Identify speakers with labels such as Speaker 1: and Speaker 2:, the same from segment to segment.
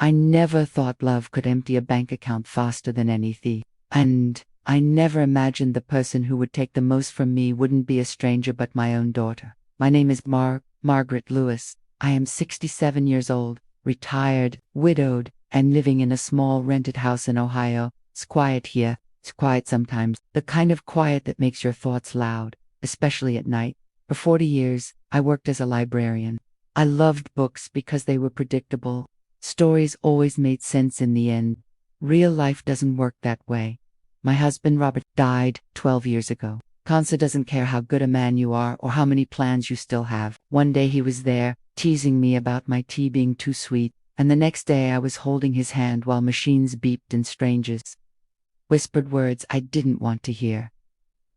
Speaker 1: I never thought love could empty a bank account faster than any thief. And I never imagined the person who would take the most from me wouldn't be a stranger but my own daughter. My name is Margaret Lewis. I am 67 years old, retired, widowed, and living in a small rented house in Ohio. It's quiet here. It's quiet sometimes. The kind of quiet that makes your thoughts loud, especially at night. For 40 years, I worked as a librarian. I loved books because they were predictable. Stories always made sense in the end. Real life doesn't work that way. My husband Robert died 12 years ago. Cancer doesn't care how good a man you are or how many plans you still have. One day he was there, teasing me about my tea being too sweet, and the next day I was holding his hand while machines beeped and strangers whispered words I didn't want to hear.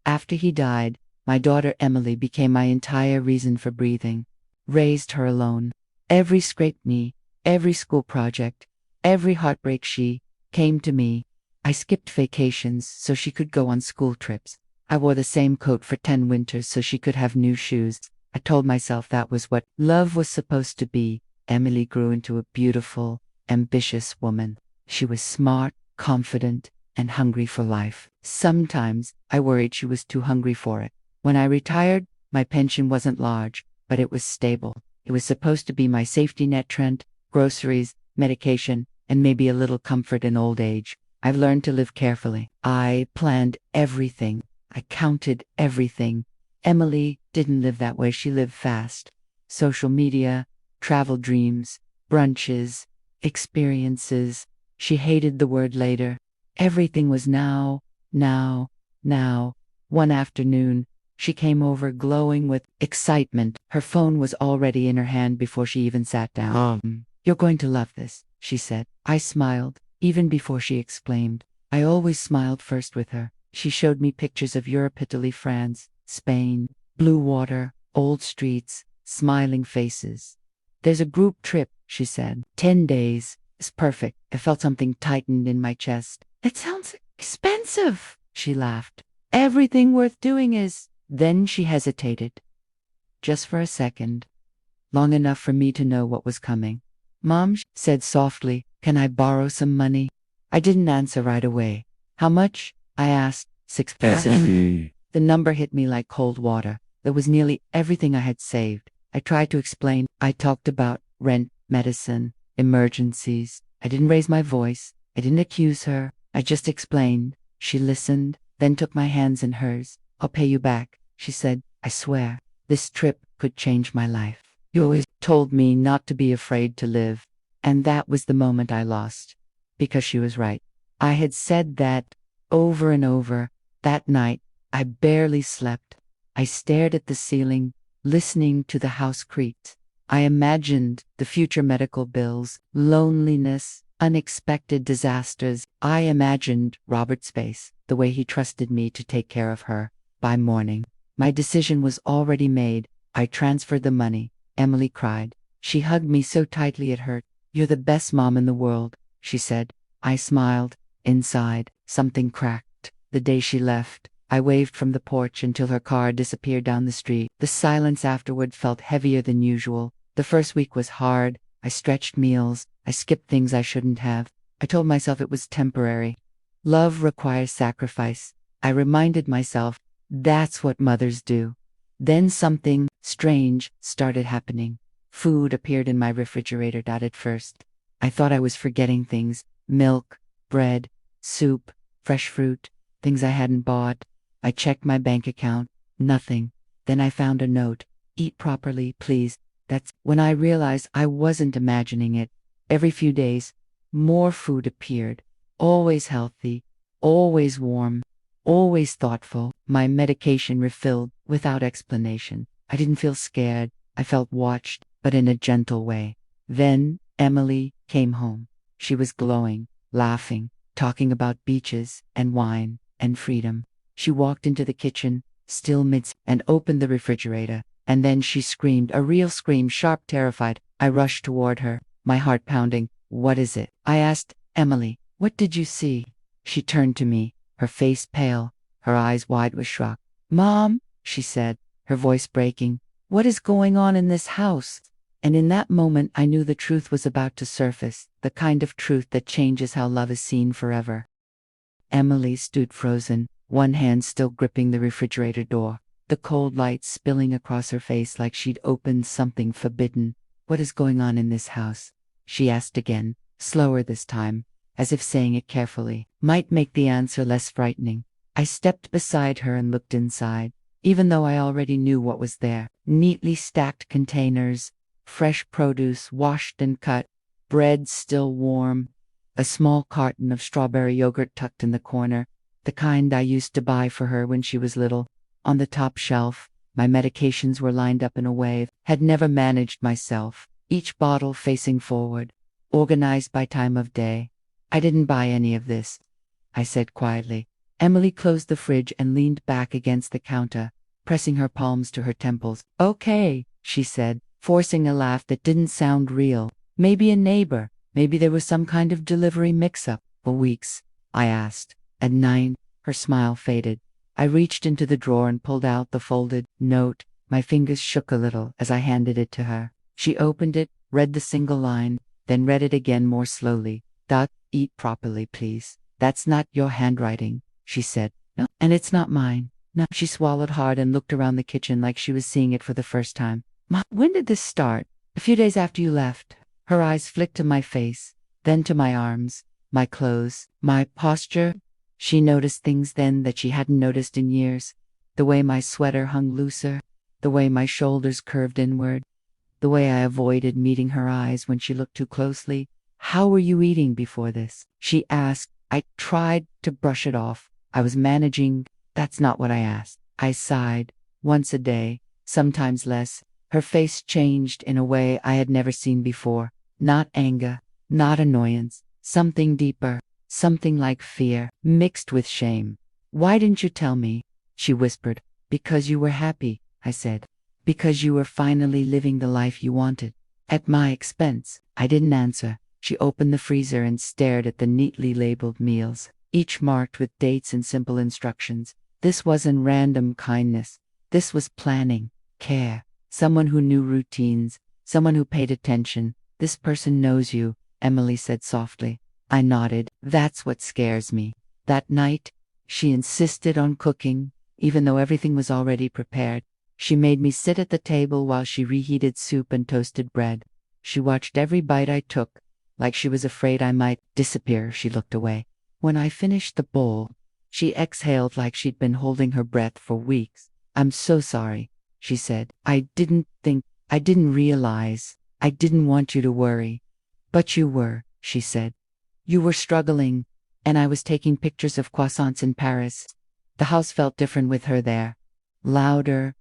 Speaker 1: After he died, my daughter Emily became my entire reason for breathing. Raised her alone. Every scraped knee, every school project, every heartbreak she came to me. I skipped vacations so she could go on school trips. I wore the same coat for 10 winters so she could have new shoes. I told myself that was what love was supposed to be. Emily grew into a beautiful, ambitious woman. She was smart, confident, and hungry for life. Sometimes I worried she was too hungry for it. When I retired, my pension wasn't large, but it was stable. It was supposed to be my safety net, rent, groceries, medication, and maybe a little comfort in old age. I've learned to live carefully. I planned everything. I counted everything. Emily didn't live that way. She lived fast. Social media, travel dreams, brunches, experiences. She hated the word later. Everything was now, now, now. One afternoon, she came over glowing with excitement. Her phone was already in her hand before she even sat down. You're going to love this, she said. I smiled, even before she explained. I always smiled first with her. She showed me pictures of Europe, Italy, France, Spain, blue water, old streets, smiling faces. There's a group trip, she said. 10 days. It's perfect. I felt something tightened in my chest. It sounds expensive, she laughed. Everything worth doing is. Then she hesitated. Just for a second. Long enough for me to know what was coming. Mom, she said softly, can I borrow some money? I didn't answer right away. How much? I asked. $6. The number hit me like cold water. That was nearly everything I had saved. I tried to explain. I talked about rent, medicine, emergencies. I didn't raise my voice. I didn't accuse her. I just explained. She listened, then took my hands in hers. I'll pay you back, she said. I swear, this trip could change my life. You always told me not to be afraid to live. And that was the moment I lost. Because she was right. I had said that over and over. That night, I barely slept. I stared at the ceiling, listening to the house creak. I imagined the future medical bills, loneliness, unexpected disasters. I imagined Robert's face, the way he trusted me to take care of her. By morning, my decision was already made. I transferred the money. Emily cried. She hugged me so tightly it hurt. You're the best mom in the world, she said. I smiled. Inside, something cracked. The day she left, I waved from the porch until her car disappeared down the street. The silence afterward felt heavier than usual. The first week was hard. I stretched meals. I skipped things I shouldn't have. I told myself it was temporary. Love requires sacrifice. I reminded myself, that's what mothers do. Then something strange started happening. Food appeared in my refrigerator. At first, I thought I was forgetting things. Milk, bread, soup, fresh fruit, things I hadn't bought. I checked my bank account. Nothing. Then I found a note. Eat properly, please. That's when I realized I wasn't imagining it. Every few days, more food appeared. Always healthy, always warm, always thoughtful. My medication refilled without explanation. I didn't feel scared. I felt watched, but in a gentle way. Then Emily came home. She was glowing, laughing, talking about beaches and wine and freedom. She walked into the kitchen, still and opened the refrigerator. And then she screamed, a real scream, sharp, terrified. I rushed toward her, my heart pounding. What is it? I asked. Emily, what did you see? She turned to me, her face pale, her eyes wide with shock. Mom, she said, her voice breaking. What is going on in this house? And in that moment I knew the truth was about to surface, the kind of truth that changes how love is seen forever. Emily stood frozen, one hand still gripping the refrigerator door, the cold light spilling across her face like she'd opened something forbidden. "What is going on in this house?" she asked again, slower this time, as if saying it carefully might make the answer less frightening. I stepped beside her and looked inside, even though I already knew what was there. Neatly stacked containers, fresh produce washed and cut, bread still warm, a small carton of strawberry yogurt tucked in the corner, the kind I used to buy for her when she was little. On the top shelf, my medications were lined up in a way I had never managed myself, each bottle facing forward, organized by time of day. "I didn't buy any of this," I said quietly. Emily closed the fridge and leaned back against the counter, pressing her palms to her temples. "Okay," she said, forcing a laugh that didn't sound real. "Maybe a neighbor. Maybe there was some kind of delivery mix-up." "For weeks?" I asked. At 9, her smile faded. I reached into the drawer and pulled out the folded note. My fingers shook a little as I handed it to her. She opened it, read the single line, then read it again more slowly. "Eat properly, please. That's not your handwriting," she said. "No, and it's not mine." "No." She swallowed hard and looked around the kitchen like she was seeing it for the first time. "Ma, when did this start?" "A few days after you left." Her eyes flicked to my face, then to my arms, my clothes, my posture. She noticed things then that she hadn't noticed in years. The way my sweater hung looser, the way my shoulders curved inward, the way I avoided meeting her eyes when she looked too closely. "How were you eating before this?" she asked. I tried to brush it off. I was managing. "That's not what I asked." I sighed. "Once a day, sometimes less." Her face changed in a way I had never seen before. Not anger, not annoyance, something deeper, something like fear, mixed with shame. "Why didn't you tell me?" she whispered. "Because you were happy," I said. "Because you were finally living the life you wanted." "At my expense." I didn't answer. She opened the freezer and stared at the neatly labeled meals, each marked with dates and simple instructions. This wasn't random kindness. This was planning, care, someone who knew routines, someone who paid attention. "This person knows you," Emily said softly. I nodded. "That's what scares me." That night, she insisted on cooking, even though everything was already prepared. She made me sit at the table while she reheated soup and toasted bread. She watched every bite I took, like she was afraid I might disappear if she looked away. When I finished the bowl, she exhaled like she'd been holding her breath for weeks. "I'm so sorry," she said. I didn't realize. I didn't want you to worry." "But you were," she said. "You were struggling, and I was taking pictures of croissants in Paris." The house felt different with her there. Louder,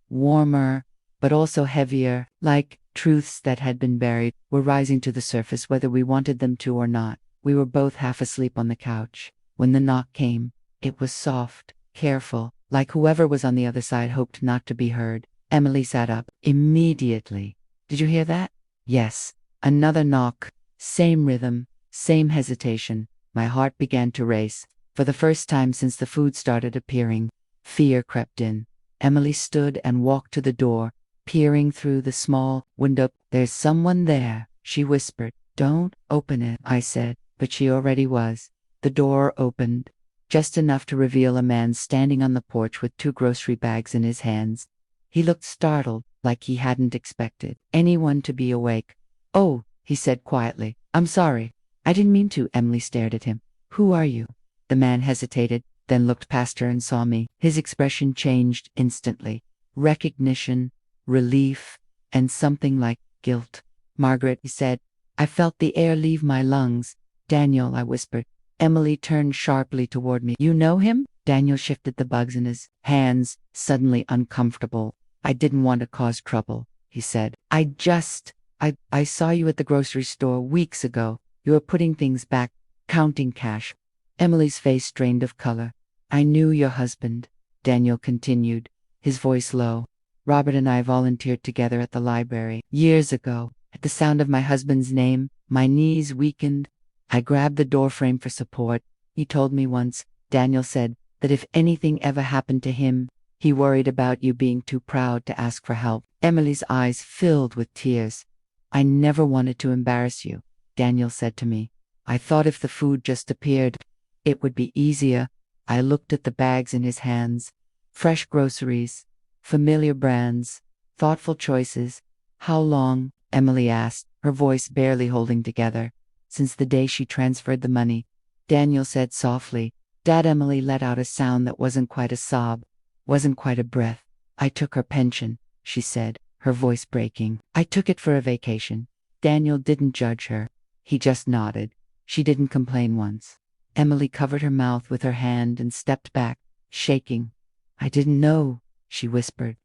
Speaker 1: warmer, but also heavier, like truths that had been buried were rising to the surface whether we wanted them to or not. We were both half asleep on the couch. When the knock came, it was soft, careful, like whoever was on the other side hoped not to be heard. Emily sat up immediately. "Did you hear that?" "Yes." Another knock. Same rhythm, same hesitation. My heart began to race. For the first time since the food started appearing, fear crept in. Emily stood and walked to the door, peering through the small window. "There's someone there," she whispered. "Don't open it," I said, but she already was. The door opened, just enough to reveal a man standing on the porch with 2 grocery bags in his hands. He looked startled, like he hadn't expected anyone to be awake. "Oh," he said quietly. "I'm sorry. I didn't mean to." Emily stared at him. "Who are you?" The man hesitated, then looked past her and saw me. His expression changed instantly. Recognition, relief, and something like guilt. "Margaret," he said. I felt the air leave my lungs. "Daniel," I whispered. Emily turned sharply toward me. "You know him?" Daniel shifted the bugs in his hands, suddenly uncomfortable. "I didn't want to cause trouble," he said. I saw you at the grocery store weeks ago. You were putting things back, counting cash." Emily's face drained of color. "I knew your husband," Daniel continued, his voice low. "Robert and I volunteered together at the library years ago. At the sound of my husband's name, my knees weakened. I grabbed the doorframe for support. He told me once," Daniel said, "that if anything ever happened to him, he worried about you being too proud to ask for help." Emily's eyes filled with tears. I never wanted to embarrass you, Daniel said to me. I thought if the food just appeared, it would be easier. I looked at the bags in his hands. Fresh groceries, familiar brands, thoughtful choices. How long? Emily asked, her voice barely holding together. Since the day she transferred the money, Daniel said softly. Dad. Emily let out a sound that wasn't quite a sob, wasn't quite a breath. I took her pension, she said, her voice breaking. I took it for a vacation. Daniel didn't judge her. He just nodded. She didn't complain once. Emily covered her mouth with her hand and stepped back, shaking. I didn't know, she whispered.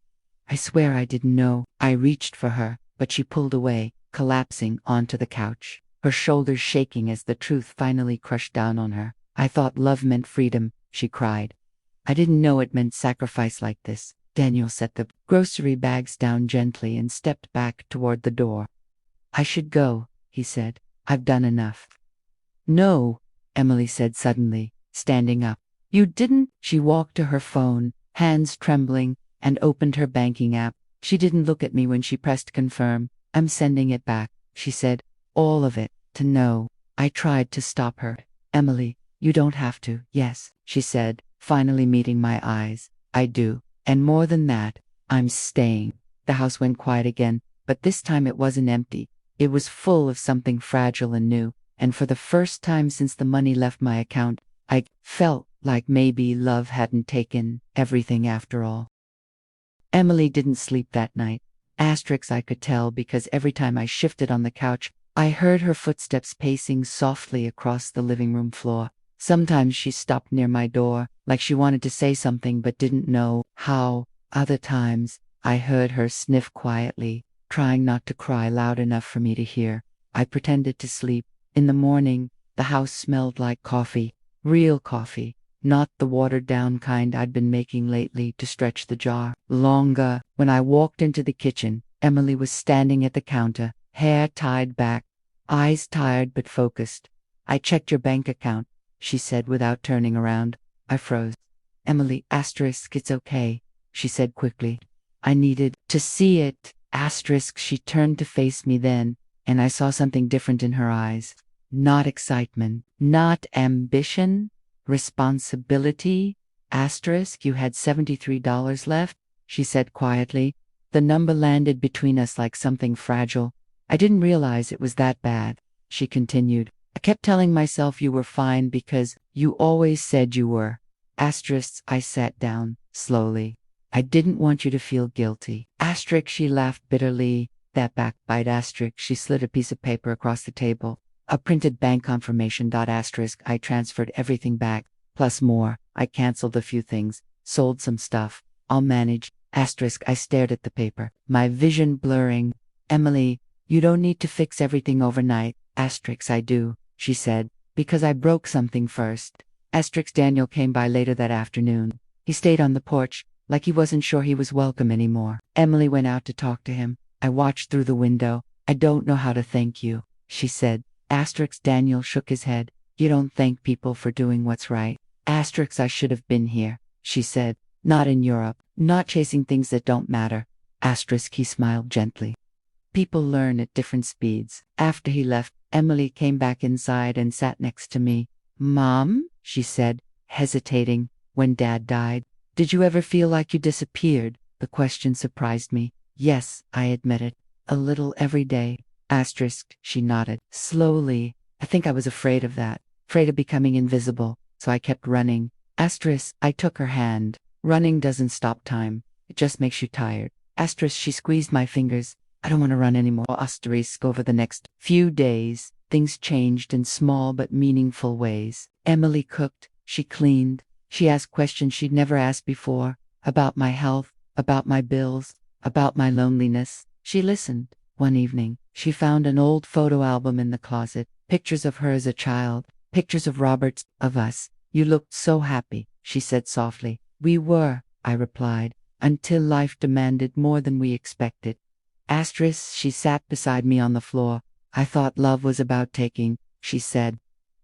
Speaker 1: I swear I didn't know. I reached for her, but she pulled away, collapsing onto the couch, her shoulders shaking as the truth finally crushed down on her. I thought love meant freedom, she cried. I didn't know it meant sacrifice like this. Daniel set the grocery bags down gently and stepped back toward the door. I should go, he said. I've done enough. No, Emily said suddenly, standing up. You didn't? She walked to her phone, hands trembling, and opened her banking app. She didn't look at me when she pressed confirm. I'm sending it back, she said. All of it, to know. I tried to stop her. Emily, you don't have to. Yes, she said, finally meeting my eyes. I do. And more than that, I'm staying. The house went quiet again, but this time it wasn't empty. It was full of something fragile and new, and for the first time since the money left my account, I felt like maybe love hadn't taken everything after all. Emily didn't sleep that night. I could tell because every time I shifted on the couch, I heard her footsteps pacing softly across the living room floor. Sometimes she stopped near my door, like she wanted to say something but didn't know how. Other times, I heard her sniff quietly, trying not to cry loud enough for me to hear. I pretended to sleep. In the morning, the house smelled like coffee. Real coffee. Not the watered-down kind I'd been making lately to stretch the jar longer. When I walked into the kitchen, Emily was standing at the counter, hair tied back, eyes tired but focused. I checked your bank account, she said without turning around. I froze. Emily, it's okay, she said quickly. I needed to see it. She turned to face me then, and I saw something different in her eyes. Not excitement, not ambition, responsibility. You had $73 left, she said quietly. The number landed between us like something fragile. I didn't realize it was that bad, she continued. I kept telling myself you were fine because you always said you were. I sat down, slowly. I didn't want you to feel guilty. She laughed bitterly. That backbite. She slid a piece of paper across the table. A printed bank confirmation. I transferred everything back, plus more. I canceled a few things, sold some stuff. I'll manage. I stared at the paper, my vision blurring. Emily, you don't need to fix everything overnight. I do, she said, because I broke something first. Daniel came by later that afternoon. He stayed on the porch, like he wasn't sure he was welcome anymore. Emily went out to talk to him. I watched through the window. I don't know how to thank you, she said. Daniel shook his head. You don't thank people for doing what's right. I should have been here, she said. Not in Europe, not chasing things that don't matter. He smiled gently. People learn at different speeds. After he left, Emily came back inside and sat next to me. Mom, she said, hesitating. When Dad died, did you ever feel like you disappeared? The question surprised me. Yes, I admitted. A little every day. She nodded. Slowly. I think I was afraid of that. Afraid of becoming invisible. So I kept running. I took her hand. Running doesn't stop time. It just makes you tired. She squeezed my fingers. I don't want to run anymore. Over the next few days, things changed in small but meaningful ways. Emily cooked. She cleaned. She asked questions she'd never asked before. About my health. About my bills. About my loneliness. She listened. One evening, she found an old photo album in the closet. Pictures of her as a child. Pictures of Robert, of us. You looked so happy, she said softly. We were, I replied, until life demanded more than we expected. She sat beside me on the floor. I thought love was about taking, she said.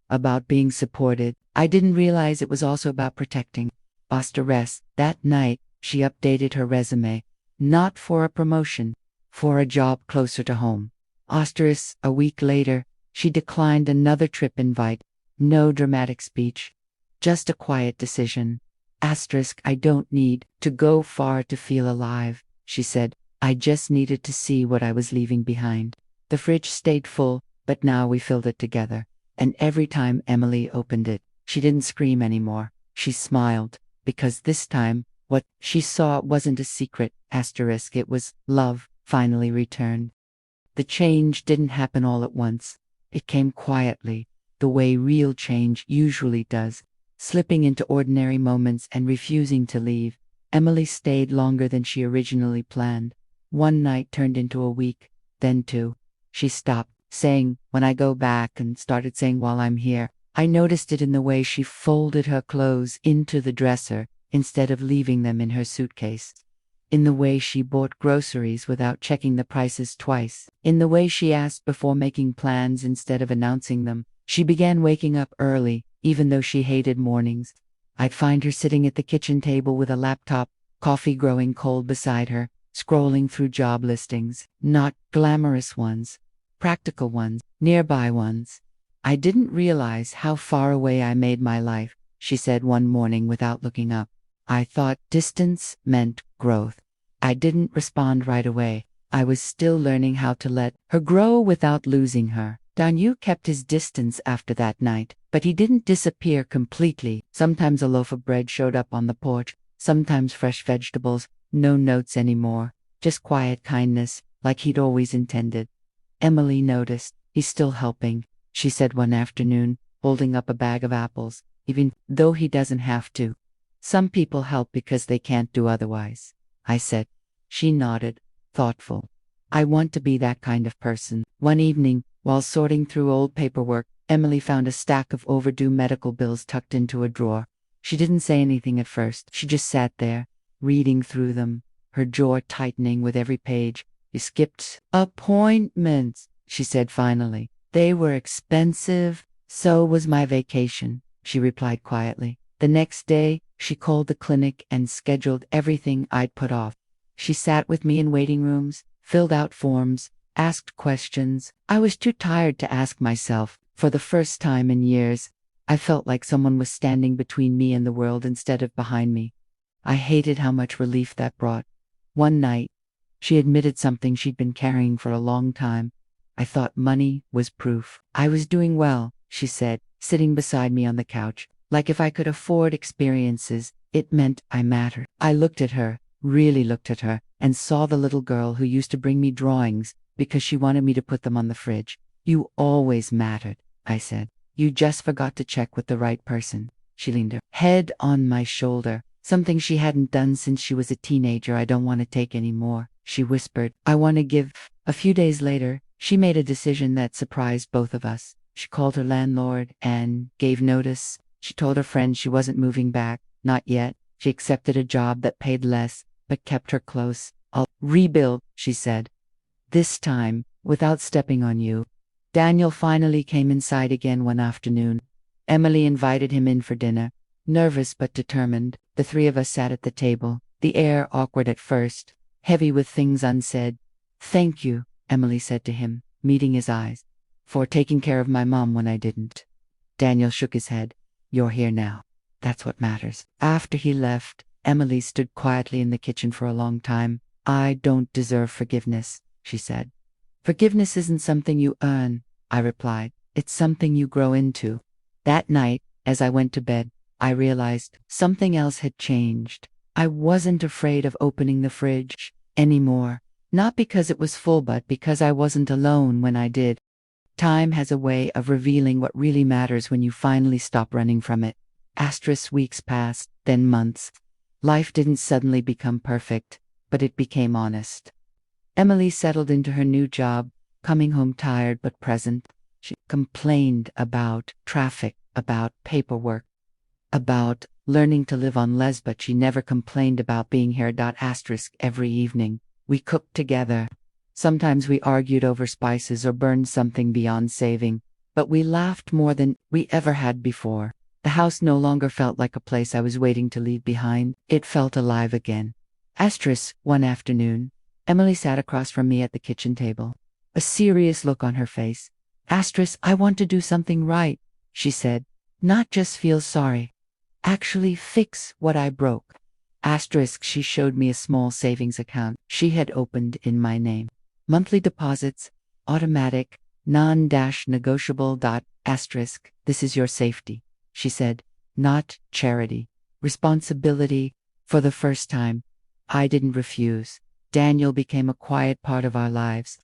Speaker 1: About being supported. I didn't realize it was also about protecting. That night, she updated her resume. Not for a promotion. For a job closer to home. Asterisk, a week later, she declined another trip invite. No dramatic speech. Just a quiet decision. Asterisk, I don't need to go far to feel alive, she said. I just needed to see what I was leaving behind. The fridge stayed full, but now we filled it together. And every time Emily opened it, she didn't scream anymore. She smiled, because this time, what she saw wasn't a secret. Asterisk, it was love, finally returned. The change didn't happen all at once. It came quietly, the way real change usually does, slipping into ordinary moments and refusing to leave. Emily stayed longer than she originally planned. One night turned into a week, then two. She stopped saying, when I go back, and started saying, while I'm here. I noticed it in the way she folded her clothes into the dresser instead of leaving them in her suitcase. In the way she bought groceries without checking the prices twice. In the way she asked before making plans instead of announcing them. She began waking up early, even though she hated mornings. I'd find her sitting at the kitchen table with a laptop, coffee growing cold beside her, scrolling through job listings. Not glamorous ones, practical ones, nearby ones. I didn't realize how far away I made my life, she said one morning without looking up. I thought distance meant growth. I didn't respond right away. I was still learning how to let her grow without losing her. Danu kept his distance after that night, but he didn't disappear completely. Sometimes a loaf of bread showed up on the porch, sometimes fresh vegetables, no notes anymore, just quiet kindness, like he'd always intended. Emily noticed. He's still helping, she said one afternoon, holding up a bag of apples, even though he doesn't have to. Some people help because they can't do otherwise, I said. She nodded, thoughtful. I want to be that kind of person. One evening, while sorting through old paperwork, Emily found a stack of overdue medical bills tucked into a drawer. She didn't say anything at first. She just sat there, reading through them, her jaw tightening with every page. You skipped appointments, she said finally. They were expensive. So was my vacation, she replied quietly. The next day, she called the clinic and scheduled everything I'd put off. She sat with me in waiting rooms, filled out forms, asked questions. I was too tired to ask myself. For the first time in years, I felt like someone was standing between me and the world instead of behind me. I hated how much relief that brought. One night, she admitted something she'd been carrying for a long time. I thought money was proof. I was doing well, she said, sitting beside me on the couch. Like if I could afford experiences, it meant I mattered. I looked at her, really looked at her, and saw the little girl who used to bring me drawings because she wanted me to put them on the fridge. You always mattered, I said. You just forgot to check with the right person. She leaned her head on my shoulder. Something she hadn't done since she was a teenager. I don't want to take any more, she whispered. I want to give. A few days later, she made a decision that surprised both of us. She called her landlord and gave notice. She told her friends she wasn't moving back, not yet. She accepted a job that paid less, but kept her close. I'll rebuild, she said. This time, without stepping on you. Daniel finally came inside again one afternoon. Emily invited him in for dinner. Nervous but determined, the three of us sat at the table, the air awkward at first, heavy with things unsaid. Thank you, Emily said to him, meeting his eyes, for taking care of my mom when I didn't. Daniel shook his head. You're here now. That's what matters. After he left, Emily stood quietly in the kitchen for a long time. I don't deserve forgiveness, she said. Forgiveness isn't something you earn, I replied. It's something you grow into. That night, as I went to bed, I realized something else had changed. I wasn't afraid of opening the fridge anymore. Not because it was full, but because I wasn't alone when I did. Time has a way of revealing what really matters when you finally stop running from it. Weeks passed, then months. Life didn't suddenly become perfect, but it became honest. Emily settled into her new job, coming home tired but present. She complained about traffic, about paperwork, about learning to live on less, but she never complained about being here. Every evening, we cooked together. Sometimes we argued over spices or burned something beyond saving, but we laughed more than we ever had before. The house no longer felt like a place I was waiting to leave behind. It felt alive again. One afternoon, Emily sat across from me at the kitchen table. a serious look on her face. Asterisk, I want to do something right, she said. Not just feel sorry. Actually fix what I broke. Asterisk, she showed me a small savings account she had opened in my name. Monthly deposits, automatic, non-negotiable. Asterisk, this is your safety, she said. Not charity. Responsibility. For the first time, I didn't refuse. Daniel became a quiet part of our lives.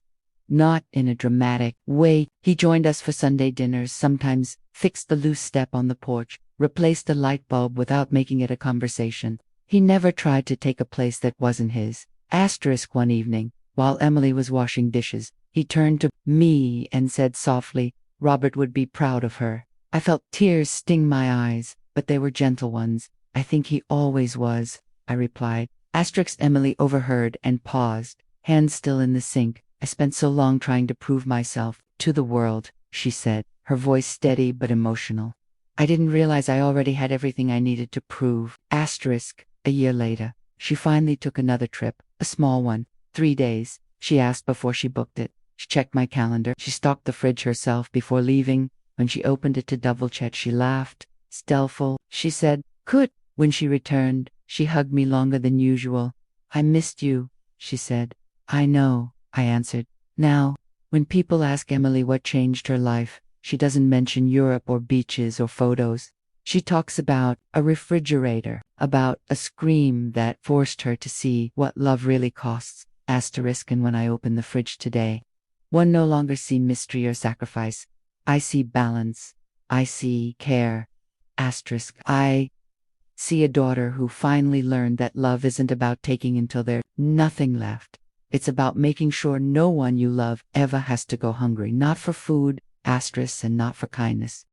Speaker 1: Not in a dramatic way. He joined us for Sunday dinners, sometimes fixed the loose step on the porch, replaced a light bulb without making it a conversation. He never tried to take a place that wasn't his. Asterisk, one evening, while Emily was washing dishes, he turned to me and said softly, Robert would be proud of her. I felt tears sting my eyes, but they were gentle ones. I think he always was, I replied. Asterisk, Emily overheard and paused, hands still in the sink. I spent so long trying to prove myself to the world, she said, her voice steady but emotional. I didn't realize I already had everything I needed to prove. Asterisk, a year later, she finally took another trip, a small one, 3 days. She asked before she booked it. She checked my calendar. She stocked the fridge herself before leaving. When she opened it to double check, she laughed. Stealthful, she said, "Good." When she returned, she hugged me longer than usual. I missed you, she said. I know, I answered. Now, when people ask Emily what changed her life, she doesn't mention Europe or beaches or photos. She talks about a refrigerator, about a scream that forced her to see what love really costs. Asterisk, and when I open the fridge today, one no longer see mystery or sacrifice. I see balance. I see care. Asterisk, I see a daughter who finally learned that love isn't about taking until there's nothing left. It's about making sure no one you love ever has to go hungry, not for food, asterisk, and not for kindness.